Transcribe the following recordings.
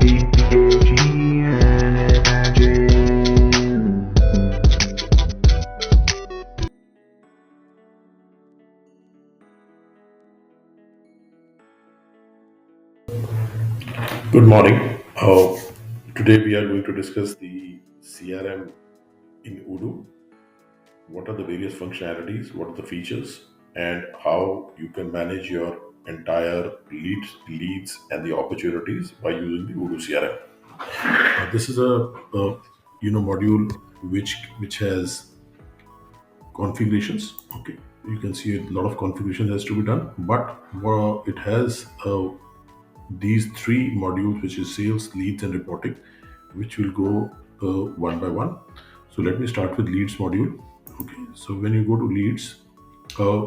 Good morning. Today we are going to discuss the CRM in Odoo. What are the various functionalities? What are the features? And how you can manage your entire leads, and the opportunities by using the Odoo CRM. This is a module which has configurations. Okay, you can see a lot of configuration has to be done, but it has these three modules, which is sales, leads, and reporting, which will go one by one. So let me start with leads module. Okay, so when you go to leads,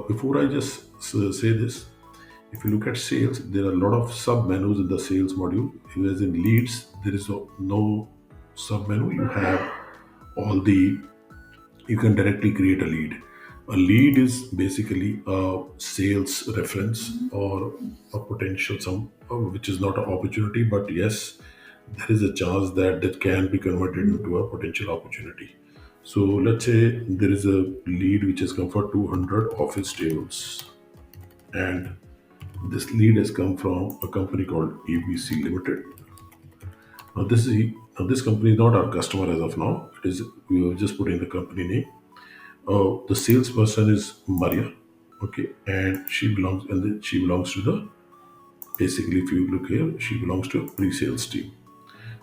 before I just say this, if you look at sales, there are a lot of sub menus in the sales module. Whereas in leads, there is no sub menu. You have all the, you can directly create a lead. A lead is basically a sales reference or a potential some which is not an opportunity, but yes, there is a chance that that can be converted into a potential opportunity. So let's say there is a lead which has come for 200 office tables, and this lead has come from a company called ABC Limited. Now this company is not our customer as of now. It is, we were just putting the company name. The salesperson is Maria, okay, and she belongs to the, basically if you look here, she belongs to a pre-sales team.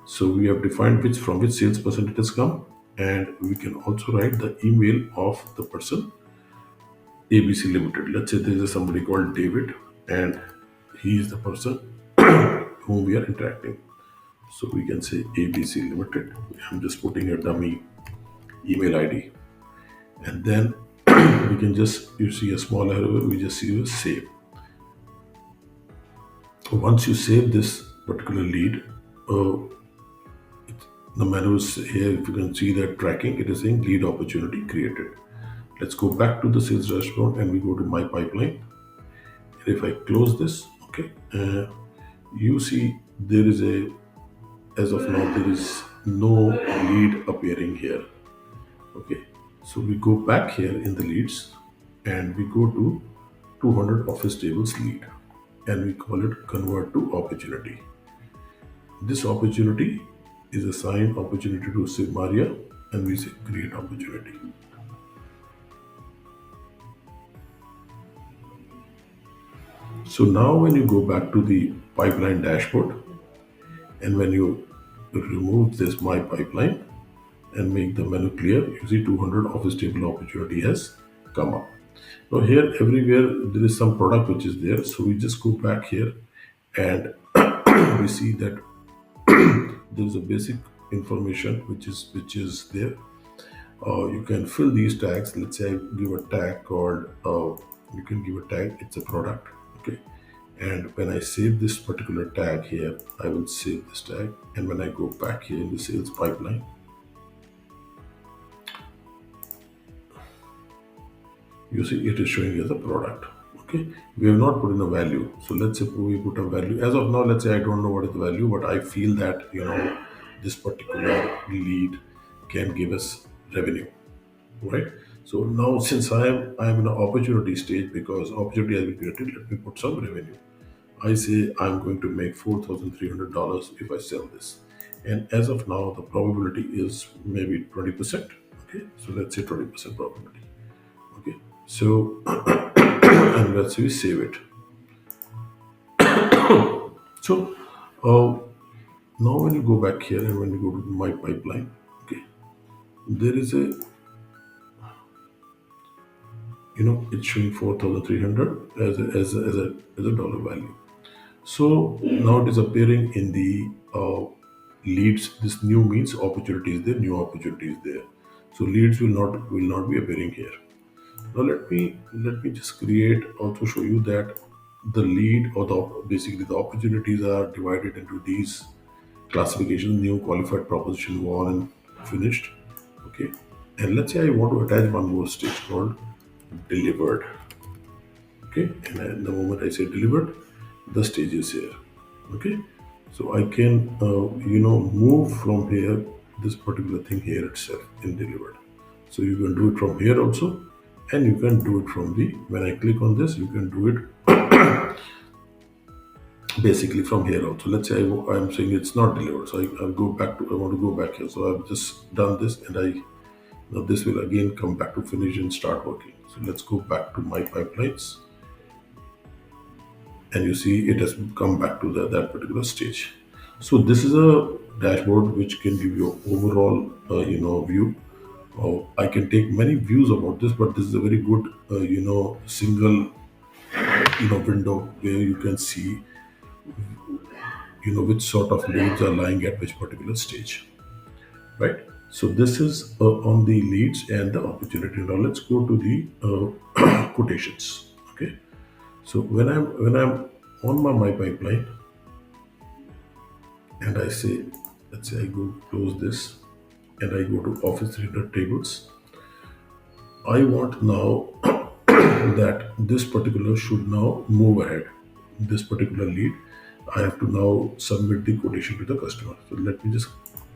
So we have defined which salesperson it has come, and we can also write the email of the person ABC Limited. Let's say there is somebody called David, and he is the person whom we are interacting. So we can say ABC Limited. I'm just putting a dummy email ID, and then we can just, you see a small arrow, we just see a save. Once you save this particular lead, uh, the menu is here. If you can see that tracking, it is saying lead opportunity created. Let's go back to the sales dashboard and we go to my pipeline. And if I close this, okay, you see there is a, as of now, there is no lead appearing here. Okay, so we go back here in the leads and we go to 200 office tables lead, and we call it convert to opportunity. This opportunity is assigned opportunity to say Maria, and we say create opportunity. So now when you go back to the pipeline dashboard, and when you remove this my pipeline and make the menu clear, you see 200 office table opportunity has come up. Now here everywhere there is some product which is there. So we just go back here and we see that there is a basic information which is there. You can fill these tags. Let's say I give a tag called, you can give a tag, it's a product. Okay, and when I save this particular tag here, I will save this tag, and when I go back here in the sales pipeline, you see it is showing as a product. Okay, we have not put in a value. So let's say we put a value. As of now, let's say I don't know what is the value, but I feel that this particular lead can give us revenue, right? So now since I am in an opportunity stage, because opportunity has been created, let me put some revenue. I say I'm going to make $4,300 if I sell this, and as of now the probability is maybe 20%. Okay, so let's say 20% probability. Okay, so and let's say we save it. So now when you go back here and when you go to my pipeline, okay, there is a, it's showing 4,300 as a dollar value. So now it is appearing in the leads. This new means opportunity is there, new opportunity is there. So leads will not be appearing here. Now let me just create, also show you that the lead, or the basically the opportunities are divided into these classifications: new, qualified, proposition, won, and finished. Okay, and let's say I want to attach one more stage called delivered. Okay, and then the moment I say delivered, the stage is here. Okay, So I can, move from here this particular thing here itself in delivered. So you can do it from here also, and you can do it from the, when I click on this, you can do it basically from here also. Let's say I'm saying it's not delivered. So I'll go back to, I want to go back here. So I've just done this, and now this will again come back to finish and start working. So let's go back to my pipelines, and you see it has come back to that particular stage. So this is a dashboard which can give you overall, view. I can take many views about this, but this is a very good, single, window where you can see, which sort of leads are lying at which particular stage, right? So this is on the leads and the opportunity. Now let's go to the quotations. Okay. So when I'm on my pipeline, and I say, let's say I go close this, and I go to Office 300 tables. I want now that this particular should now move ahead. This particular lead, I have to now submit the quotation to the customer. So let me just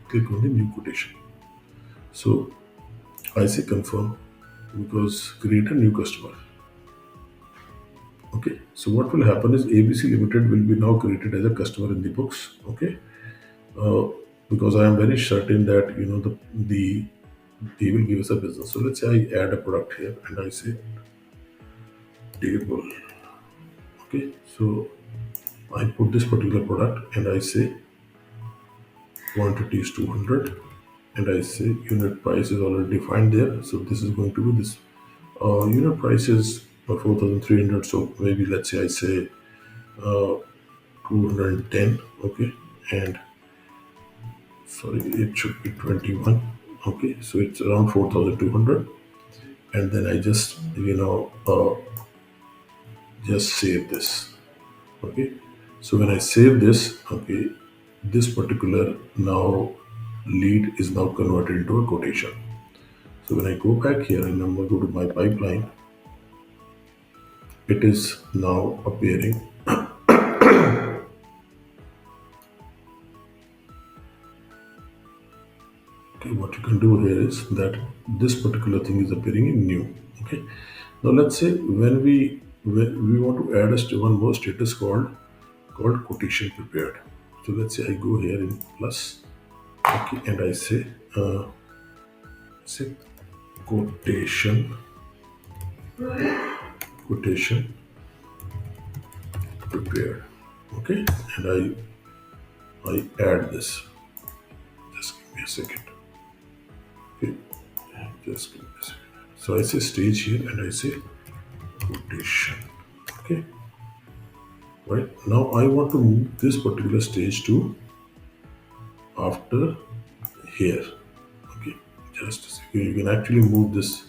click on the new quotation. So I say confirm, because create a new customer. Okay. So what will happen is ABC Limited will be now created as a customer in the books. Okay. Uh, because I am very certain that the they will give us a business. So let's say I add a product here, and I say table. Okay. So I put this particular product, and I say quantity is 200, and I say unit price is already defined there. So this is going to be this, unit price is 4,300. So maybe let's say I say 210. Okay. And sorry, it should be 21. Okay. So it's around 4,200. And then I just, just save this. Okay. So when I save this, okay, this particular now lead is now converted into a quotation. So when I go back here and I'm going to go to my pipeline, it is now appearing. Okay, what you can do here is that this particular thing is appearing in new. Okay. Now let's say when we want to add one more status called quotation prepared. So let's say I go here in plus. Okay, and I say quotation quotation prepared. Okay, and I add this. Just give me a second. Okay, just give me a second. So I say stage here, and I say quotation. Okay, right now I want to move this particular stage to after here. Okay, just a second. You can actually move this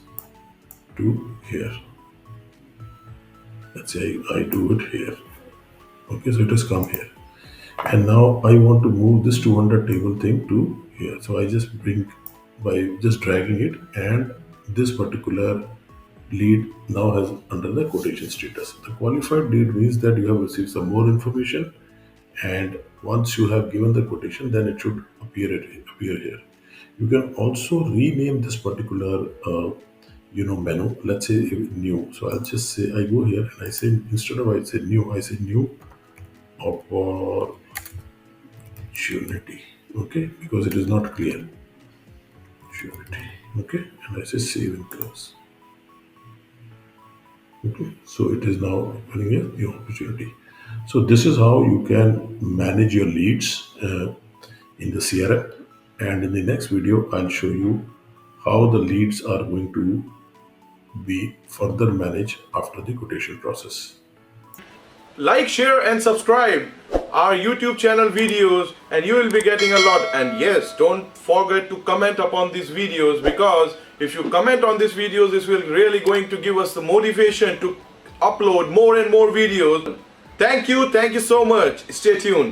to here. Let's say I do it here. Okay, so it has come here. And now I want to move this 200 table thing to here. So I just bring by just dragging it, and this particular lead now has under the quotation status. The qualified lead means that you have received some more information, and once you have given the quotation, then it should appear here. You can also rename this particular menu. Let's say new. So I'll just say I go here, and I say, instead of I say new, I say new opportunity. Okay, because it is not clear. Opportunity. Okay, and I say save and close. Okay, so it is now opening a new opportunity. So this is how you can manage your leads in the CRM. And in the next video, I'll show you how the leads are going to be further managed after the quotation process. Like, share and subscribe our YouTube channel videos, and you will be getting a lot. And yes, don't forget to comment upon these videos, because if you comment on these videos, this will really going to give us the motivation to upload more and more videos. Thank you so much. Stay tuned.